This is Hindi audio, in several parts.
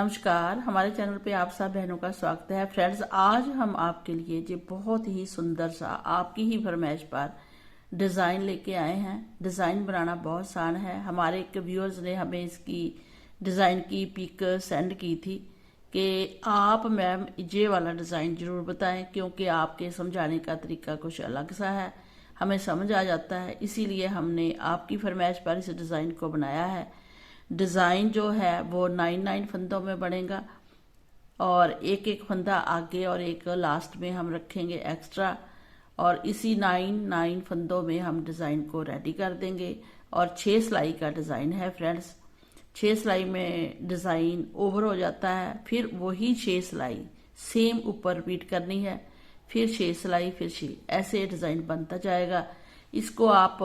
नमस्कार, हमारे चैनल पे आप सब बहनों का स्वागत है। फ्रेंड्स, आज हम आपके लिए जो बहुत ही सुंदर सा आपकी ही फरमाइश पर डिज़ाइन लेके आए हैं। डिज़ाइन बनाना बहुत आसान है। हमारे एक व्यूअर्स ने हमें इसकी डिज़ाइन की पिक सेंड की थी कि आप मैम ये वाला डिज़ाइन ज़रूर बताएं, क्योंकि आपके समझाने का तरीका कुछ अलग सा है, हमें समझ आ जाता है। इसीलिए हमने आपकी फरमाइश पर इस डिज़ाइन को बनाया है। डिज़ाइन जो है वो 9 फंदों में बनेगा और एक एक फंदा आगे और एक लास्ट में हम रखेंगे एक्स्ट्रा, और इसी 9 फंदों में हम डिज़ाइन को रेडी कर देंगे। और 6 सिलाई का डिज़ाइन है फ्रेंड्स। 6 सिलाई में डिज़ाइन ओवर हो जाता है, फिर वही 6 सिलाई सेम ऊपर रिपीट करनी है, फिर 6 सिलाई, फिर 6, ऐसे डिज़ाइन बनता जाएगा। इसको आप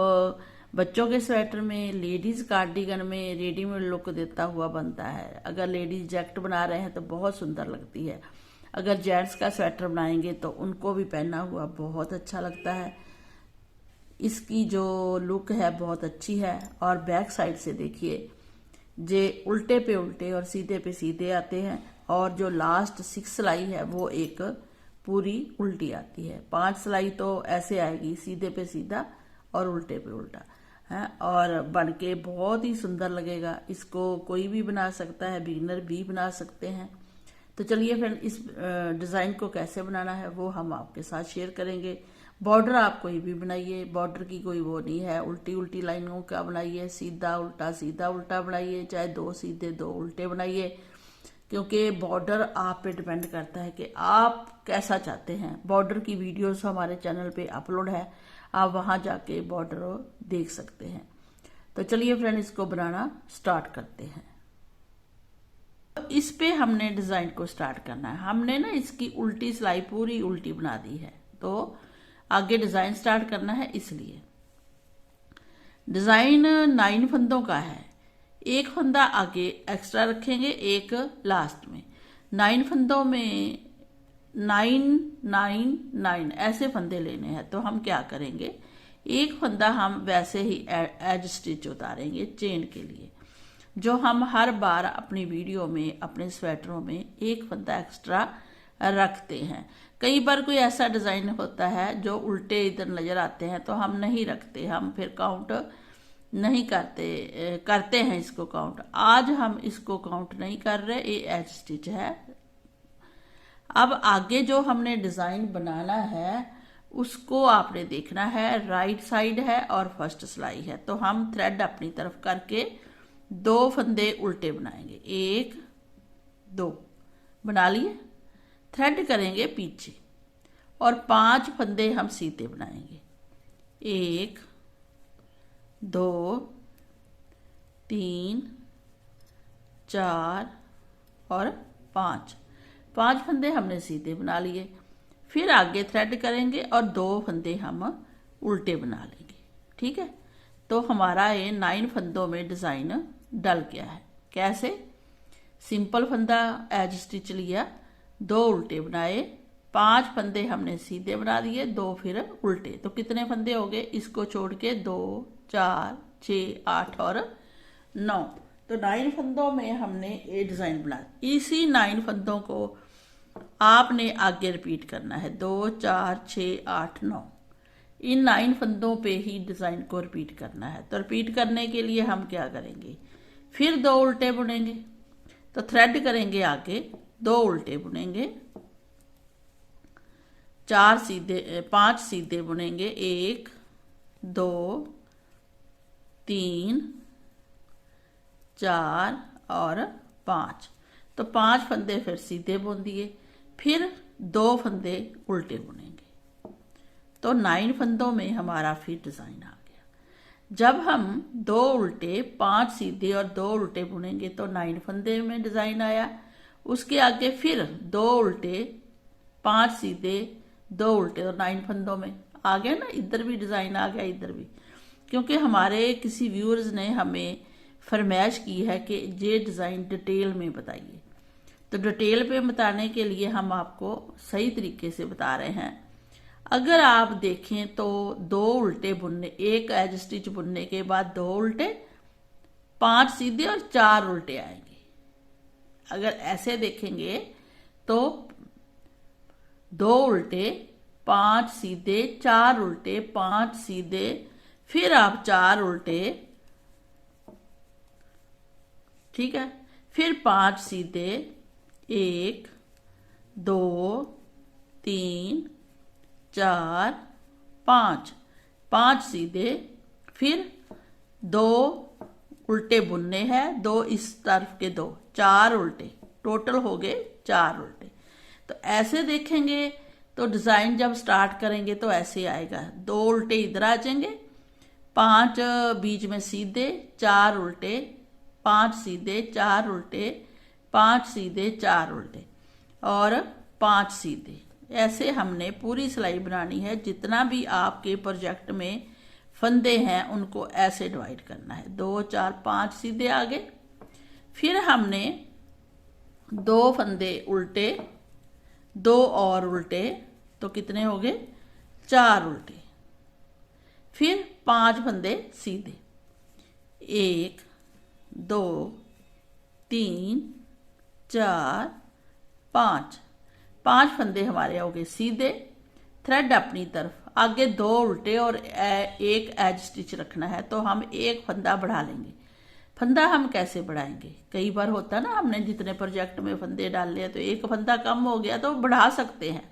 बच्चों के स्वेटर में, लेडीज कार्डिगन में रेडीमेड लुक देता हुआ बनता है। अगर लेडीज जैकेट बना रहे हैं तो बहुत सुंदर लगती है। अगर जेंट्स का स्वेटर बनाएंगे तो उनको भी पहना हुआ बहुत अच्छा लगता है। इसकी जो लुक है बहुत अच्छी है। और बैक साइड से देखिए, जे उल्टे पे उल्टे और सीधे पे सीधे आते हैं, और जो लास्ट 6 सिलाई है वो एक पूरी उल्टी आती है। 5 सिलाई तो ऐसे आएगी, सीधे पे सीधा और उल्टे पे उल्टा है, और बन के बहुत ही सुंदर लगेगा। इसको कोई भी बना सकता है, बिगिनर भी बना सकते हैं। तो चलिए फ्रेंड, इस डिज़ाइन को कैसे बनाना है वो हम आपके साथ शेयर करेंगे। बॉर्डर आप कोई भी बनाइए, बॉर्डर की कोई वो नहीं है। उल्टी उल्टी लाइनों का बनाइए, सीधा उल्टा बनाइए, चाहे 2 सीधे 2 उल्टे बनाइए, क्योंकि बॉर्डर आप पे डिपेंड करता है कि आप कैसा चाहते हैं। बॉर्डर की वीडियोस हमारे चैनल पे अपलोड है, आप वहां जाके बॉर्डर देख सकते हैं। तो चलिए फ्रेंड, इसको बनाना स्टार्ट करते हैं। तो इस पे हमने डिज़ाइन को स्टार्ट करना है। हमने ना इसकी उल्टी सिलाई पूरी उल्टी बना दी है, तो आगे डिज़ाइन स्टार्ट करना है। इसलिए डिज़ाइन 9 फंदों का है। एक फंदा आगे एक्स्ट्रा रखेंगे, एक लास्ट में। 9 फंदों में 9 9 9 ऐसे फंदे लेने हैं। तो हम क्या करेंगे, एक फंदा हम वैसे ही एज स्टिच उतारेंगे चेन के लिए, जो हम हर बार अपनी वीडियो में, अपने स्वेटरों में एक फंदा एक्स्ट्रा रखते हैं। कई बार कोई ऐसा डिज़ाइन होता है जो उल्टे इधर नज़र आते हैं, तो हम नहीं रखते, हम फिर काउंट नहीं करते हैं इसको काउंट। आज हम इसको काउंट नहीं कर रहे, ये एज स्टिच है। अब आगे जो हमने डिज़ाइन बनाना है उसको आपने देखना है। राइट साइड है और फर्स्ट सिलाई है, तो हम थ्रेड अपनी तरफ करके 2 फंदे उल्टे बनाएंगे। 1 2 बना लिए, थ्रेड करेंगे पीछे, और 5 फंदे हम सीधे बनाएंगे। 1 2 3 4 और 5 फंदे हमने सीधे बना लिए। फिर आगे थ्रेड करेंगे और 2 फंदे हम उल्टे बना लेंगे। ठीक है, तो हमारा ये 9 फंदों में डिज़ाइन डल गया है। कैसे? सिंपल फंदा एज स्टिच लिया, 2 उल्टे बनाए, 5 फंदे हमने सीधे बना दिए, 2 फिर उल्टे। तो कितने फंदे हो गए? इसको छोड़ के 2 4 6 8 और 9। तो 9 फंदों में हमने ये डिज़ाइन बना। इसी 9 फंदों को आपने आगे रिपीट करना है, 2 4 6 8 9। इन 9 फंदों पे ही डिज़ाइन को रिपीट करना है। तो रिपीट करने के लिए हम क्या करेंगे, फिर 2 उल्टे बुनेंगे। तो थ्रेड करेंगे आगे, 2 उल्टे बुनेंगे, 5 सीधे बुनेंगे, 1 2 3 4 और 5। तो 5 फंदे फिर सीधे बुन दिए, फिर 2 फंदे उल्टे बुनेंगे। तो 9 फंदों में हमारा फिर डिज़ाइन आ गया। जब हम 2 उल्टे 5 सीधे और 2 उल्टे बुनेंगे तो 9 फंदे में डिज़ाइन आया। उसके आगे फिर 2 उल्टे 5 सीधे 2 उल्टे, और 9 फंदों में आ गया ना। इधर भी डिज़ाइन आ गया, इधर भी, क्योंकि हमारे किसी व्यूअर्स ने हमें फरमाइश की है कि ये डिज़ाइन डिटेल में बताइए। तो डिटेल पे बताने के लिए हम आपको सही तरीके से बता रहे हैं। अगर आप देखें तो 2 उल्टे बुनने, एक एज स्टिच बुनने के बाद 2 उल्टे, 5 सीधे और 4 उल्टे आएंगे। अगर ऐसे देखेंगे तो 2 उल्टे 5 सीधे, 4 उल्टे 5 सीधे, फिर आप 4 उल्टे, ठीक है, फिर 5 सीधे, 1 2 3 4 5, 5 सीधे, फिर 2 उल्टे बुनने हैं, 2 इस तरफ के 2, 4 उल्टे, टोटल हो गए 4 उल्टे। तो ऐसे देखेंगे तो डिजाइन जब स्टार्ट करेंगे तो ऐसे आएगा, 2 उल्टे इधर आ जाएंगे, 5 बीच में सीधे, 4 उल्टे, 5 सीधे, 4 उल्टे, 5 सीधे, 4 उल्टे और 5 सीधे। ऐसे हमने पूरी सिलाई बनानी है। जितना भी आपके प्रोजेक्ट में फंदे हैं उनको ऐसे डिवाइड करना है। 2 4 5 सीधे आगे, फिर हमने 2 फंदे उल्टे, 2 और उल्टे, तो कितने हो गए 4 उल्टे, फिर 5 फंदे सीधे, 1 2 3 4 5, 5 फंदे हमारे हो गए सीधे, थ्रेड अपनी तरफ, आगे 2 उल्टे और एक एज स्टिच रखना है, तो हम एक फंदा बढ़ा लेंगे। फंदा हम कैसे बढ़ाएंगे, कई बार होता है ना, हमने जितने प्रोजेक्ट में फंदे डाल लिए तो एक फंदा कम हो गया तो बढ़ा सकते हैं।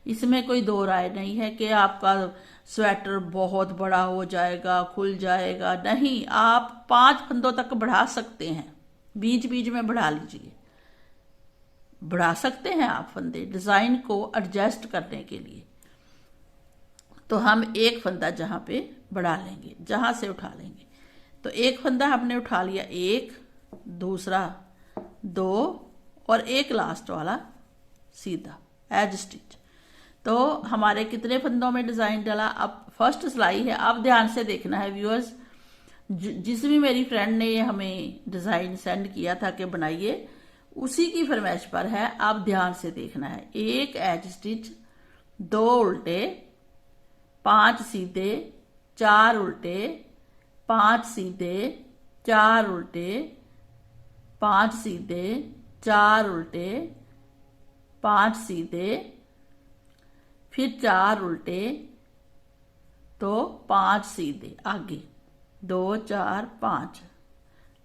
इसमें कोई दो राय नहीं है कि आपका स्वेटर बहुत बड़ा हो जाएगा, खुल जाएगा, नहीं, आप 5 फंदों तक बढ़ा सकते हैं, बीच बीच में बढ़ा लीजिए, बढ़ा सकते हैं आप फंदे डिजाइन को एडजस्ट करने के लिए। तो हम एक फंदा जहां पे बढ़ा लेंगे, जहां से उठा लेंगे, तो एक फंदा हमने उठा लिया, 1 दूसरा 2 और एक लास्ट वाला सीधा एज स्टिच। तो हमारे कितने फंदों में डिजाइन डला। अब फर्स्ट सिलाई है, अब ध्यान से देखना है व्यूअर्स, जिस भी मेरी फ्रेंड ने ये हमें डिजाइन सेंड किया था कि बनाइए, उसी की फरमाइश पर है, आप ध्यान से देखना है। एक एज स्टिच, 2 उल्टे, 5 सीधे, 4 उल्टे, 5 सीधे, 4 उल्टे, 5 सीधे, 4 उल्टे, 5 सीधे, फिर 4 उल्टे, तो 5 सीधे आगे, 2 4 5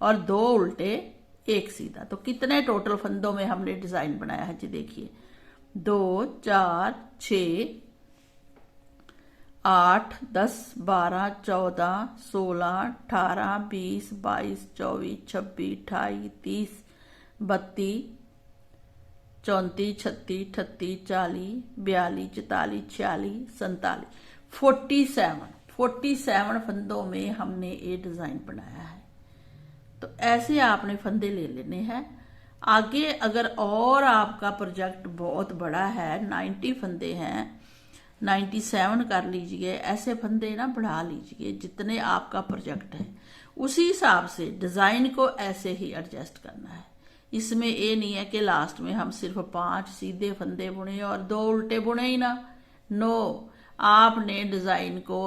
और 2 उल्टे, एक सीधा। तो कितने टोटल फंदों में हमने डिजाइन बनाया है जी, देखिए 2 4 6 8 10 12 14 16 18 20 22 24 26 28 30 32 34 36 38 40 42 44 46 47 47 फंदों में हमने ये डिजाइन बनाया है। तो ऐसे आपने फंदे ले लेने हैं। आगे अगर और आपका प्रोजेक्ट बहुत बड़ा है, 90 फंदे हैं, 97 कर लीजिए, ऐसे फंदे ना बढ़ा लीजिए जितने आपका प्रोजेक्ट है, उसी हिसाब से डिजाइन को ऐसे ही एडजस्ट करना है। इसमें ये नहीं है कि लास्ट में हम सिर्फ 5 सीधे फंदे बुने और 2 उल्टे बुने ही ना, नो, आपने डिजाइन को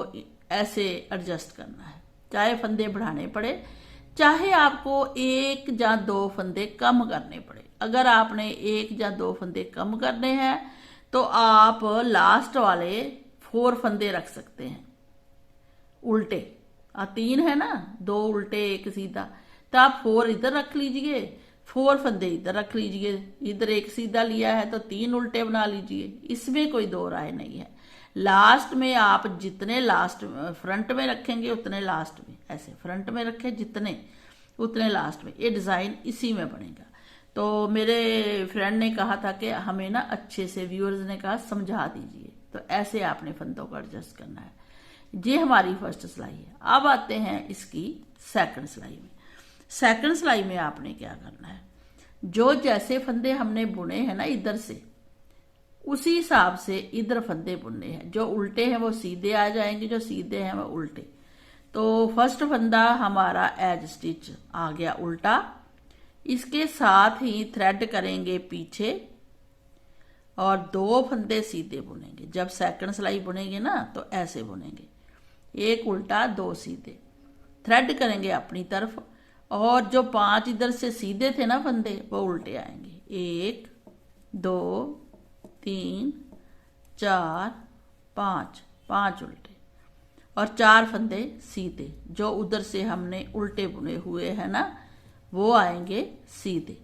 ऐसे एडजस्ट करना है, चाहे फंदे बढ़ाने पड़े, चाहे आपको 1 या 2 फंदे कम करने पड़े। अगर आपने 1 या 2 फंदे कम करने हैं तो आप लास्ट वाले 4 फंदे रख सकते हैं उल्टे, 3 है ना, 2 उल्टे 1 सीधा, तो आप 4 इधर रख लीजिए, 4 फंदे इधर रख लीजिए, इधर 1 सीधा लिया है तो 3 उल्टे बना लीजिए, इसमें कोई दो राय नहीं है। लास्ट में आप जितने लास्ट फ्रंट में रखेंगे उतने लास्ट में, ऐसे फ्रंट में रखे जितने उतने लास्ट में, ये डिजाइन इसी में बनेगा। तो मेरे फ्रेंड ने कहा था कि हमें ना अच्छे से, व्यूअर्स ने कहा समझा दीजिए, तो ऐसे आपने फंदों को एडजस्ट करना है। ये हमारी फर्स्ट सिलाई है। अब आते हैं इसकी सेकंड सिलाई में। सेकंड सिलाई में आपने क्या करना है, जो जैसे फंदे हमने बुने हैं ना इधर से, उसी हिसाब से इधर फंदे बुनने हैं। जो उल्टे हैं वो सीधे आ जाएंगे, जो सीधे हैं वो उल्टे। तो फर्स्ट फंदा हमारा एज स्टिच आ गया उल्टा, इसके साथ ही थ्रेड करेंगे पीछे और 2 फंदे सीधे बुनेंगे। जब सेकंड सिलाई बुनेंगे ना तो ऐसे बुनेंगे, 1 उल्टा 2 सीधे, थ्रेड करेंगे अपनी तरफ और जो 5 इधर से सीधे थे ना फंदे वो उल्टे आएंगे। 1 2 3 4 5, 5 उल्टे और 4 फंदे सीधे। जो उधर से हमने उल्टे बुने हुए हैं ना वो आएंगे सीधे।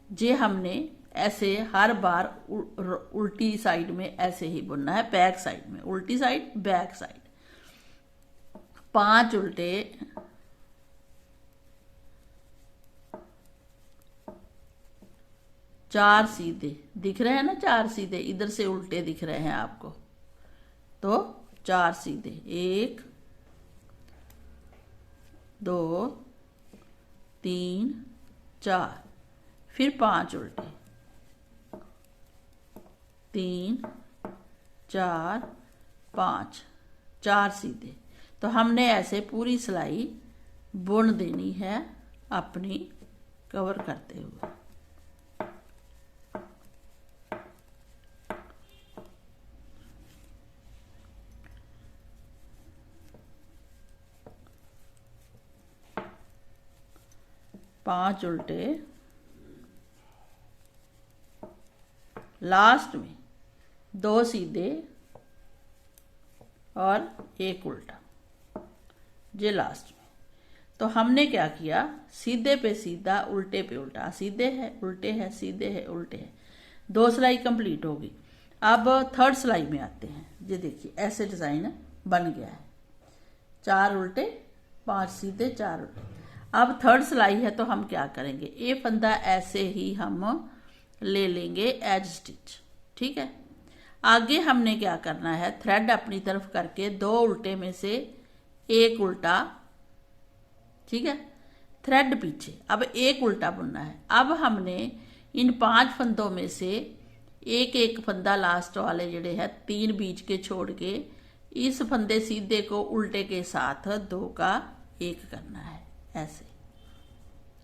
जे हमने ऐसे हर बार उल्टी साइड में ऐसे ही बुनना है, बैक साइड में, उल्टी साइड बैक साइड। 5 उल्टे, 4 सीधे दिख रहे हैं ना, 4 सीधे इधर से उल्टे दिख रहे हैं आपको, तो 4 सीधे। 1 2 3 4, फिर 5 उल्टे, 3 4 5, 4 सीधे। तो हमने ऐसे पूरी सिलाई बुन देनी है अपनी कवर करते हुए। पांच उल्टे, लास्ट में 2 सीधे और 1 उल्टा, ये लास्ट में। तो हमने क्या किया, सीधे पे सीधा, उल्टे पे उल्टा, सीधे है उल्टे है, सीधे है उल्टे है। 2 सिलाई कंप्लीट होगी। अब थर्ड सिलाई में आते हैं। ये देखिए ऐसे डिजाइन बन गया है, 4 उल्टे 5 सीधे 4 उल्टे। अब थर्ड सिलाई है तो हम क्या करेंगे, ये फंदा ऐसे ही हम ले लेंगे एज स्टिच, ठीक है। आगे हमने क्या करना है, थ्रेड अपनी तरफ करके 2 उल्टे में से 1 उल्टा, ठीक है, थ्रेड पीछे। अब 1 उल्टा बुनना है। अब हमने इन 5 फंदों में से एक एक फंदा लास्ट वाले जड़े है 3 बीच के छोड़ के इस फंदे सीधे को उल्टे के साथ 2 का 1 करना है। ऐसे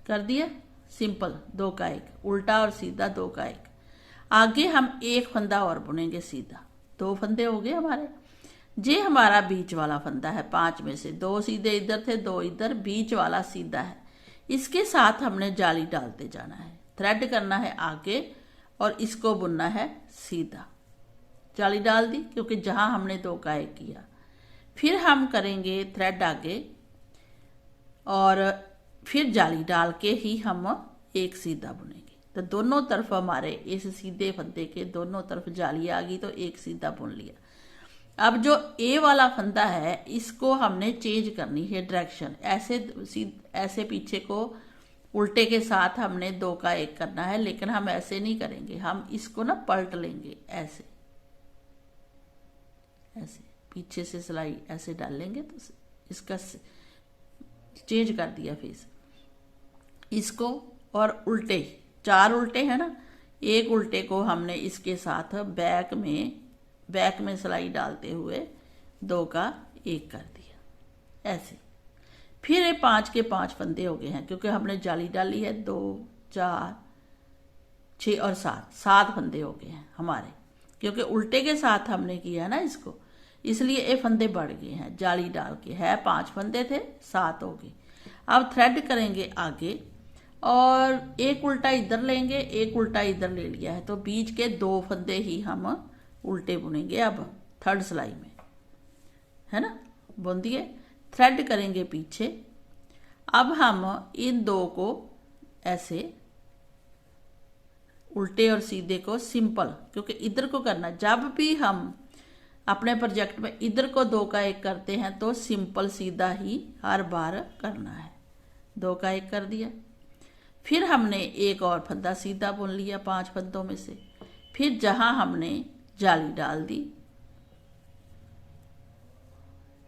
कर दिया, सिंपल, 2 का 1 उल्टा और सीधा 2 का 1। आगे हम 1 फंदा और बुनेंगे सीधा, 2 फंदे हो गए हमारे। ये हमारा बीच वाला फंदा है, 5 में से 2 सीधे इधर थे, 2 इधर, बीच वाला सीधा है। इसके साथ हमने जाली डालते जाना है, थ्रेड करना है आगे और इसको बुनना है सीधा। जाली डाल दी क्योंकि जहां हमने 2 का 1 किया। फिर हम करेंगे थ्रेड आगे और फिर जाली डाल के ही हम 1 सीधा बुनेंगे। तो दोनों तरफ हमारे इस सीधे फंदे के दोनों तरफ जाली आ गई, तो 1 सीधा बुन लिया। अब जो ए वाला फंदा है इसको हमने चेंज करनी है डायरेक्शन, ऐसे पीछे को उल्टे के साथ हमने 2 का 1 करना है, लेकिन हम ऐसे नहीं करेंगे, हम इसको ना पलट लेंगे, ऐसे ऐसे पीछे से सिलाई ऐसे डाल लेंगे। तो इसका चेंज कर दिया फेस इसको, और उल्टे 4 उल्टे है ना, 1 उल्टे को हमने इसके साथ बैक में सिलाई डालते हुए 2 का 1 कर दिया ऐसे। फिर ये 5 के 5 फंदे हो गए हैं क्योंकि हमने जाली डाली है। 2 4 6 और 7 फंदे हो गए हैं हमारे, क्योंकि उल्टे के साथ हमने किया है ना इसको, इसलिए ये फंदे बढ़ गए हैं। जाली डाल के है 5 फंदे थे, 7 हो गए। अब थ्रेड करेंगे आगे और 1 उल्टा इधर लेंगे, 1 उल्टा इधर ले लिया है, तो बीच के 2 फंदे ही हम उल्टे बुनेंगे। अब थर्ड सिलाई में है ना, बुन दिए, थ्रेड करेंगे पीछे। अब हम इन 2 को ऐसे उल्टे और सीधे को सिंपल, क्योंकि इधर को करना, जब भी हम अपने प्रोजेक्ट में इधर को 2 का 1 करते हैं तो सिंपल सीधा ही हर बार करना है। 2 का 1 कर दिया, फिर हमने 1 और फंदा सीधा बुन लिया 5 फंदों में से। फिर जहां हमने जाली डाल दी,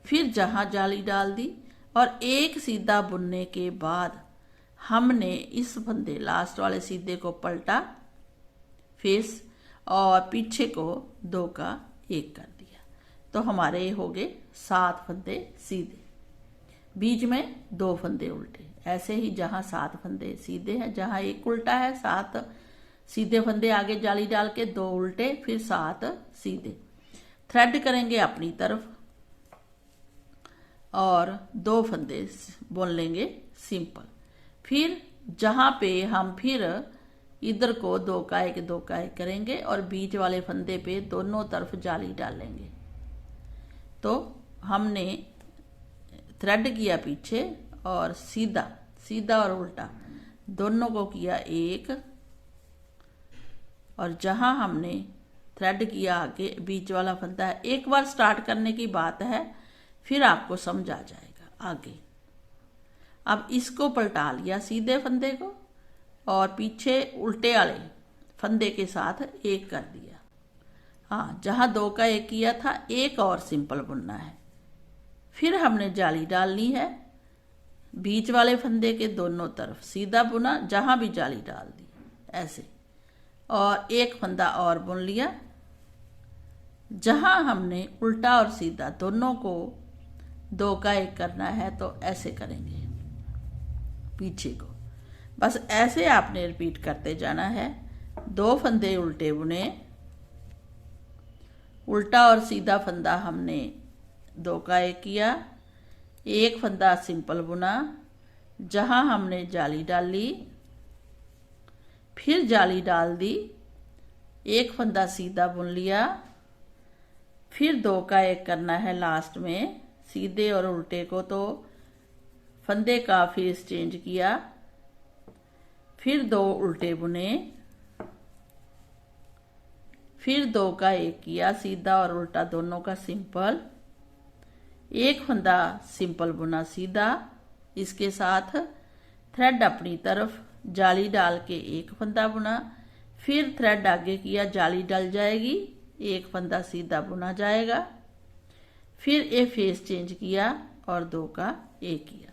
फिर जहां जाली डाल दी और 1 सीधा बुनने के बाद हमने इस फंदे लास्ट वाले सीधे को पलटा फेस और पीछे को 2 का 1 कर दिया। तो हमारे हो गए 7 फंदे सीधे, बीच में 2 फंदे उल्टे। ऐसे ही जहां 7 फंदे सीधे हैं, जहां 1 उल्टा है, 7 सीधे फंदे आगे जाली डाल के 2 उल्टे, फिर 7 सीधे। थ्रेड करेंगे अपनी तरफ और 2 फंदे बुन लेंगे सिंपल। फिर जहाँ पे हम फिर इधर को 2 का 1 2 का 1 करेंगे और बीच वाले फंदे पे दोनों तरफ जाली डालेंगे। तो हमने थ्रेड किया पीछे और सीधा सीधा और उल्टा दोनों को किया 1, और जहां हमने थ्रेड किया आगे बीच वाला फंदा है, एक बार स्टार्ट करने की बात है, फिर आपको समझ आ जाएगा आगे। अब इसको पलटा लिया सीधे फंदे को और पीछे उल्टे वाले फंदे के साथ 1 कर दिया। हाँ, जहां 2 का 1 किया था, एक और सिंपल बुनना है। फिर हमने जाली डालनी है, बीच वाले फंदे के दोनों तरफ सीधा बुना, जहां भी जाली डाल दी ऐसे, और एक फंदा और बुन लिया। जहां हमने उल्टा और सीधा दोनों को 2 का 1 करना है तो ऐसे करेंगे पीछे को। बस ऐसे आपने रिपीट करते जाना है। 2 फंदे उल्टे बुने, उल्टा और सीधा फंदा हमने 2 का 1 किया, एक फंदा सिंपल बुना, जहां हमने जाली डाली, फिर जाली डाल दी, एक फंदा सीधा बुन लिया, फिर 2 का 1 करना है लास्ट में सीधे और उल्टे को, तो फंदे का फेस चेंज किया, फिर 2 उल्टे बुने, फिर 2 का 1 किया सीधा और उल्टा दोनों का सिंपल, एक फंदा सिंपल बुना सीधा, इसके साथ थ्रेड अपनी तरफ जाली डाल के एक फंदा बुना, फिर थ्रेड आगे किया, जाली डल जाएगी, एक फंदा सीधा बुना जाएगा, फिर ये फेस चेंज किया और 2 का 1 किया।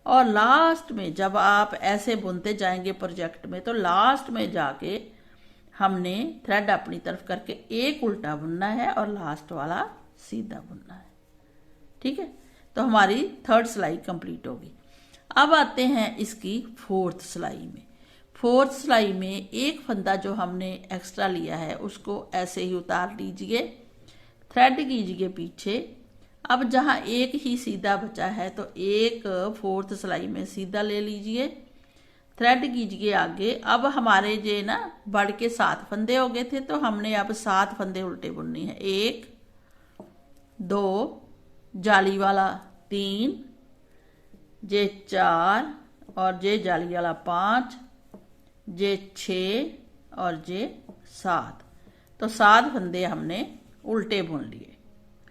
और लास्ट में जब आप ऐसे बुनते जाएंगे प्रोजेक्ट में, तो लास्ट में जाके हमने थ्रेड अपनी तरफ करके एक उल्टा बुनना है और लास्ट वाला सीधा बुनना है। ठीक है, तो हमारी 3rd सिलाई कंप्लीट होगी। अब आते हैं इसकी 4th सिलाई में। 4th सिलाई में एक फंदा जो हमने एक्स्ट्रा लिया है उसको ऐसे ही उतार लीजिए, थ्रेड कीजिए पीछे। अब जहां एक ही सीधा बचा है तो एक 4th सिलाई में सीधा ले लीजिए, थ्रेड कीजिए आगे। अब हमारे जे ना बढ़ के 7 फंदे हो गए थे, तो हमने अब 7 फंदे उल्टे बुननी है। 1 2 जाली वाला 3, जे 4 और जे जाली वाला 5, जे 6 और जे 7। तो 7 फंदे हमने उल्टे बुन लिए,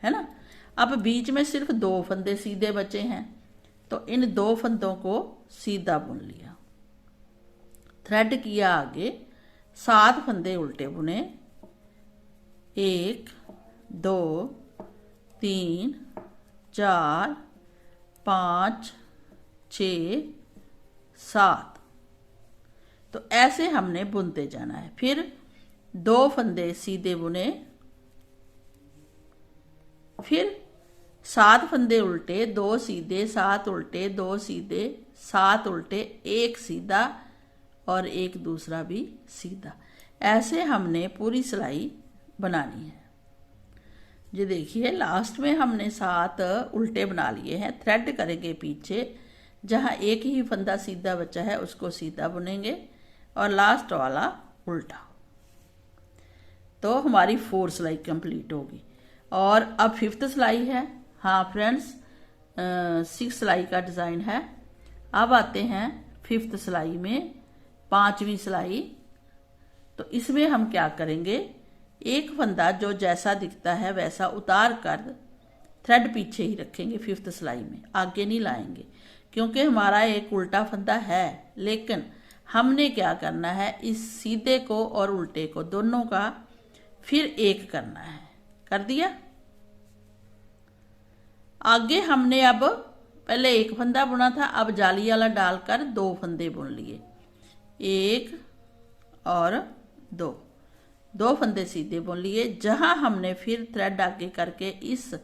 है ना। अब बीच में सिर्फ 2 फंदे सीधे बचे हैं, तो इन 2 फंदों को सीधा बुन लिया, थ्रेड किया आगे, 7 फंदे उल्टे बुने, 1 2 3 4 5 6 7। तो ऐसे हमने बुनते जाना है। फिर 2 फंदे सीधे बुने, फिर 7 फंदे उल्टे, 2 सीधे, 7 उल्टे, 2 सीधे, 7 उल्टे, 1 सीधा और एक दूसरा भी सीधा। ऐसे हमने पूरी सिलाई बनानी है। ये देखिए लास्ट में हमने 7 उल्टे बना लिए हैं, थ्रेड करेंगे पीछे, जहां एक ही फंदा सीधा बचा है उसको सीधा बुनेंगे और लास्ट वाला उल्टा। तो हमारी 4 सिलाई कंप्लीट होगी। और अब 5th सिलाई है। हाँ फ्रेंड्स, 6 सिलाई का डिज़ाइन है। अब आते हैं 5th सिलाई में, 5वीं सिलाई। तो इसमें हम क्या करेंगे, एक फंदा जो जैसा दिखता है वैसा उतार कर थ्रेड पीछे ही रखेंगे 5th सिलाई में, आगे नहीं लाएंगे, क्योंकि हमारा एक उल्टा फंदा है। लेकिन हमने क्या करना है, इस सीधे को और उल्टे को दोनों का फिर एक करना है। कर दिया। आगे हमने अब पहले एक फंदा बुना था, अब जाली वाला डालकर 2 फंदे बुन लिए, 1 और 2 फंदे सीधे बुन लिए। जहां हमने फिर थ्रेड आगे करके इस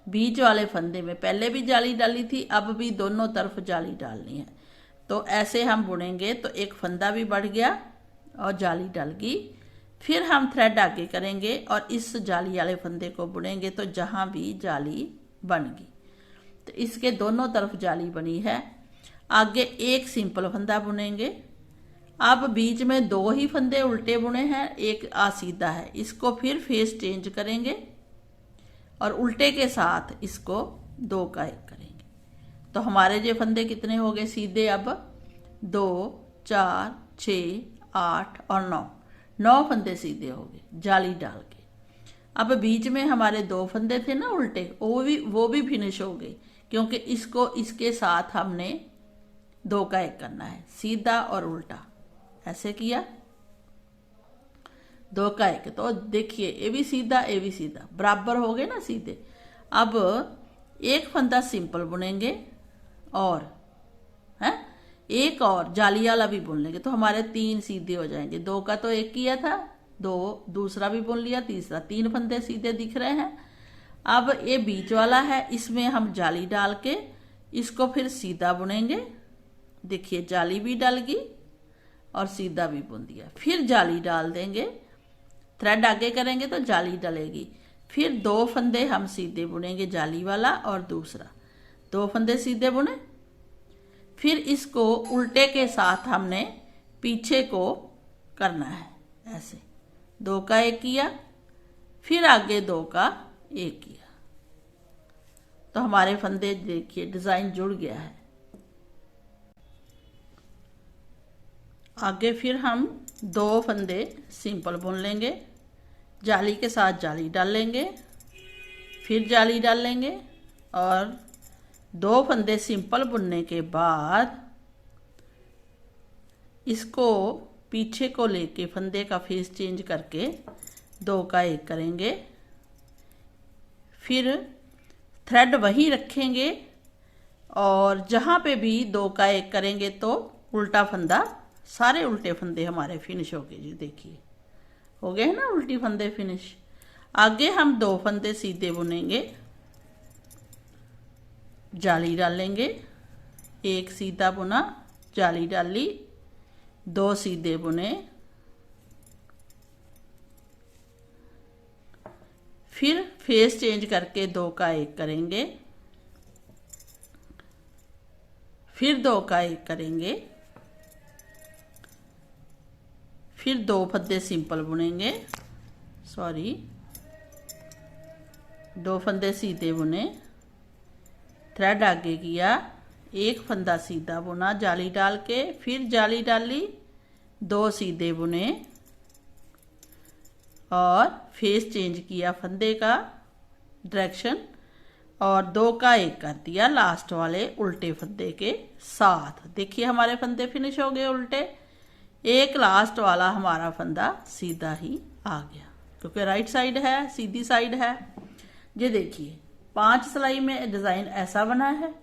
बीच वाले फंदे में पहले भी जाली डाली थी, अब भी दोनों तरफ जाली डालनी है। तो ऐसे हम बुनेंगे तो एक फंदा भी बढ़ गया और जाली डल गई। फिर हम थ्रेड आगे करेंगे और इस जाली वाले फंदे को बुनेंगे, तो जहां भी जाली बन गई, तो इसके दोनों तरफ जाली बनी है। आगे एक सिंपल फंदा बुनेंगे। अब बीच में 2 ही फंदे उल्टे बुने हैं, एक सीधा है, इसको फिर फेस चेंज करेंगे और उल्टे के साथ इसको 2 का 1 करेंगे। तो हमारे ये फंदे कितने हो गए सीधे? अब 2 4 6 8 और 9 फंदे सीधे हो गए जाली डाल के। अब बीच में हमारे 2 फंदे थे ना उल्टे, वो भी फिनिश हो गए, क्योंकि इसको इसके साथ हमने 2 का 1 करना है, सीधा और उल्टा ऐसे किया, 2 का 1। तो देखिए ये भी सीधा बराबर हो गए ना सीधे। अब एक फंदा सिंपल बुनेंगे और है एक और जाली वाला भी बुन लेंगे, तो हमारे 3 सीधे हो जाएंगे। 2 का तो 1 किया था, 2 दूसरा भी बुन लिया, तीसरा, 3 फंदे सीधे दिख रहे हैं। अब ये बीच वाला है, इसमें हम जाली डाल के इसको फिर सीधा बुनेंगे। देखिए जाली भी डल गई और सीधा भी बुन दिया, फिर जाली डाल देंगे, थ्रेड आगे करेंगे तो जाली डलेगी। फिर 2 फंदे हम सीधे बुनेंगे, जाली वाला और दूसरा, 2 फंदे सीधे बुने। फिर इसको उल्टे के साथ हमने पीछे को करना है ऐसे, 2 का 1 किया, फिर आगे 2 का 1 किया। तो हमारे फंदे देखिए डिजाइन जुड़ गया है। आगे फिर हम 2 फंदे सिंपल बुन लेंगे, जाली के साथ जाली डाल लेंगे, फिर जाली डाल लेंगे और 2 फंदे सिंपल बुनने के बाद इसको पीछे को लेके फंदे का फेस चेंज करके 2 का 1 करेंगे। फिर थ्रेड वहीं रखेंगे और जहाँ पे भी 2 का 1 करेंगे तो उल्टा फंदा, सारे उल्टे फंदे हमारे फिनिश हो गए जी। देखिए हो गए ना उल्टी फंदे फिनिश। आगे हम 2 फंदे सीधे बुनेंगे, जाली डालेंगे, 1 सीधा बुना, जाली डाली, 2 सीधे बुने, फिर फेस चेंज करके 2 का 1 करेंगे, फिर 2 का 1 करेंगे, फिर 2 फंदे सिंपल बुनेंगे, 2 फंदे सीधे बुने, थ्रेड आगे किया, 1 फंदा सीधा बुना जाली डाल के, फिर जाली डाली, 2 सीधे बुने और फेस चेंज किया फंदे का डायरेक्शन और 2 का 1 कर दिया लास्ट वाले उल्टे फंदे के साथ। देखिए हमारे फंदे फिनिश हो गए उल्टे। एक लास्ट वाला हमारा फंदा सीधा ही आ गया, क्योंकि राइट साइड है, सीधी साइड है। ये देखिए 5 सिलाई में डिजाइन ऐसा बना है।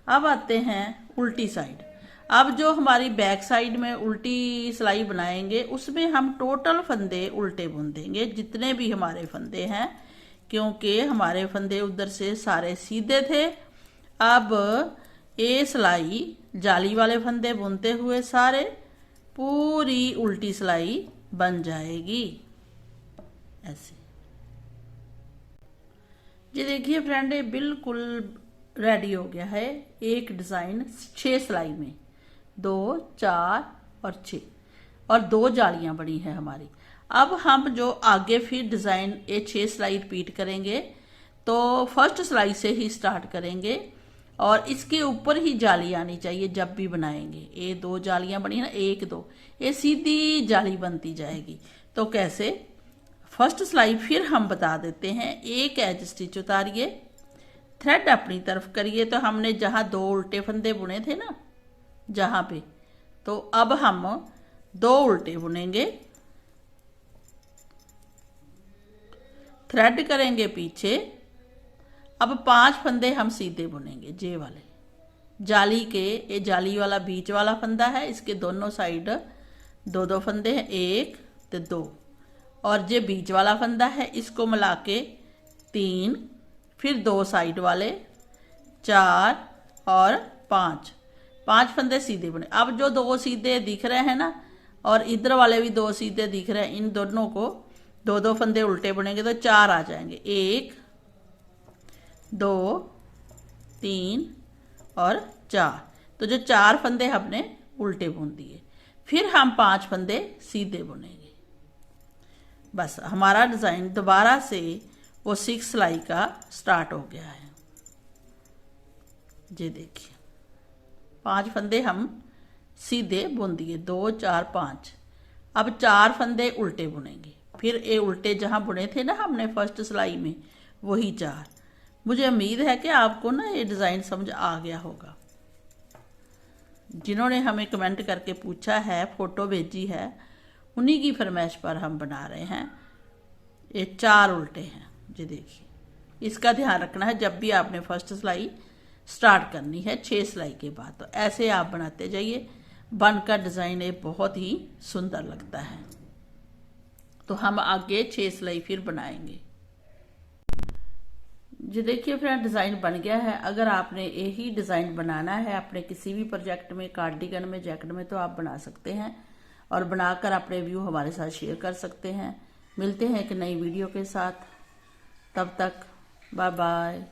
अब आते हैं उल्टी साइड। अब जो हमारी बैक साइड में उल्टी सिलाई बनाएंगे उसमें हम टोटल फंदे उल्टे बुन देंगे, जितने भी हमारे फंदे हैं, क्योंकि हमारे फंदे उधर से सारे सीधे थे। अब ये सिलाई जाली वाले फंदे बुनते हुए सारे पूरी उल्टी सिलाई बन जाएगी ऐसे। ये देखिए फ्रेंड ये बिल्कुल रेडी हो गया है। एक डिजाइन 6 सिलाई में, 2 4 और 6 और 2 जालियां बनी है हमारी। अब हम जो आगे फिर डिजाइन ये 6 सिलाई रिपीट करेंगे, तो फर्स्ट सिलाई से ही स्टार्ट करेंगे और इसके ऊपर ही जाली आनी चाहिए जब भी बनाएंगे। ये 2 जालियां बनी ना, 1 2, ये सीधी जाली बनती जाएगी। तो कैसे? फर्स्ट सिलाई फिर हम बता देते हैं। एक एज स्टिच उतारिए, थ्रेड अपनी तरफ करिए, तो हमने जहां 2 उल्टे फंदे बुने थे ना जहां पे, तो अब हम 2 उल्टे बुनेंगे, थ्रेड करेंगे पीछे। अब 5 फंदे हम सीधे बुनेंगे, जे वाले जाली के, ये जाली वाला बीच वाला फंदा है, इसके दोनों साइड 2 फंदे हैं, 1 तो 2, और जे बीच वाला फंदा है इसको मिला के 3, फिर 2 साइड वाले 4 और 5 फंदे सीधे बुने। अब जो 2 सीधे दिख रहे हैं ना और इधर वाले भी 2 सीधे दिख रहे हैं, इन दोनों को 2 फंदे उल्टे बुनेंगे तो 4 आ जाएंगे, 1 2 3 और 4। तो जो 4 फंदे हमने उल्टे बुन दिए, फिर हम 5 फंदे सीधे बुनेंगे। बस हमारा डिज़ाइन दोबारा से वो 6 सिलाई का स्टार्ट हो गया है। ये देखिए 5 फंदे हम सीधे बुन दिए, 2 4 5। अब 4 फंदे उल्टे बुनेंगे, फिर ये उल्टे जहाँ बुने थे ना हमने फर्स्ट सिलाई में, वही 4। मुझे उम्मीद है कि आपको ना ये डिज़ाइन समझ आ गया होगा। जिन्होंने हमें कमेंट करके पूछा है, फ़ोटो भेजी है, उन्हीं की फरमाइश पर हम बना रहे हैं। ये 4 उल्टे हैं, जी देखिए। इसका ध्यान रखना है जब भी आपने फर्स्ट सिलाई स्टार्ट करनी है 6 सिलाई के बाद, तो ऐसे आप बनाते जाइए। बनकर डिज़ाइन ये बहुत ही सुंदर लगता है। तो हम आगे 6 सिलाई फिर बनाएंगे। जी देखिए फ्रेंड, डिज़ाइन बन गया है। अगर आपने यही डिज़ाइन बनाना है अपने किसी भी प्रोजेक्ट में, कार्डिगन में, जैकेट में, तो आप बना सकते हैं और बनाकर अपने व्यू हमारे साथ शेयर कर सकते हैं। मिलते हैं एक नई वीडियो के साथ, तब तक बाय बाय।